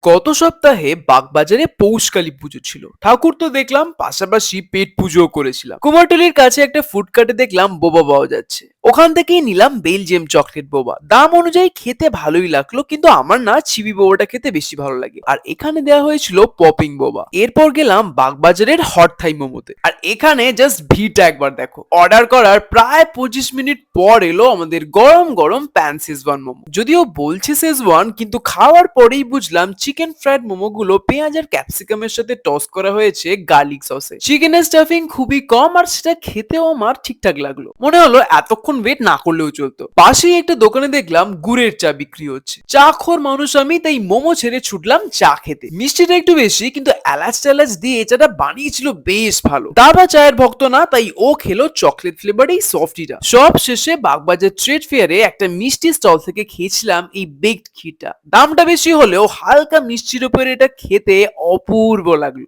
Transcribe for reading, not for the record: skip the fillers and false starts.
গত সপ্তাহে বাগবাজারে পৌষকালী পুজো ছিল। ঠাকুর তো দেখলাম, পাশাপাশি পেট পুজোও করেছিলাম। কুমারটুলির কাছে একটা ফুডকার্টে দেখলাম বোবা পাওয়া যাচ্ছে। ওখান থেকেই নিলাম বেলজিয়াম চকলেট বোবা। দাম অনুযায়ী খেতে ভালোই লাগলো, কিন্তু আমার না চিবি বোবাটা খেতে বেশি ভালো লাগে। আর এখানে দেওয়া হয়েছিল পপিং বোবা। এরপর গেলাম বাগবাজারের হট থাই মোমোতে। আর এখানে জাস্ট ভিড়টা একবার দেখো। অর্ডার করার প্রায় 25 মিনিট পর এলো আমাদের গরম গরম প্যান শেজওয়ান মোমো। যদিও বলছে শেজওয়ান, কিন্তু খাওয়ার পরেই বুঝলাম চিকেন ফ্রাইড মোমো গুলো পেঁয়াজ আর ক্যাপসিকামের সাথে টস করা হয়েছে গার্লিক সসে। চিকেনের স্টাফিং খুবই কম, আর সেটা খেতেও আমার ঠিকঠাক লাগলো। মনে হলো এতক্ষণ ওয়েট না করলেও চলতো। পাশেই একটা দোকানে দেখলাম গুড়ের চা বিক্রি হচ্ছে। চা খোর মানুষ আমি, তাই মোমো ছেড়ে ছুটলাম চা খেতে। মিষ্টিটা একটু বেশি, কিন্তু এলাচ টেলাচ দিয়ে চাটা বানিয়েছিল বেশ ভালো। দাদা চায়ের ভক্ত না, তাই ও খেলো চকলেট ফ্লেভার এই সফটিটা। সব শেষে বাগবাজার ট্রেড ফেয়ারে একটা মিষ্টি স্টল থেকে খেয়েছিলাম এই বেকড ক্ষীরটা। দামটা বেশি হলেও হালকা মিষ্টির উপরে এটা খেতে অপূর্ব লাগলো।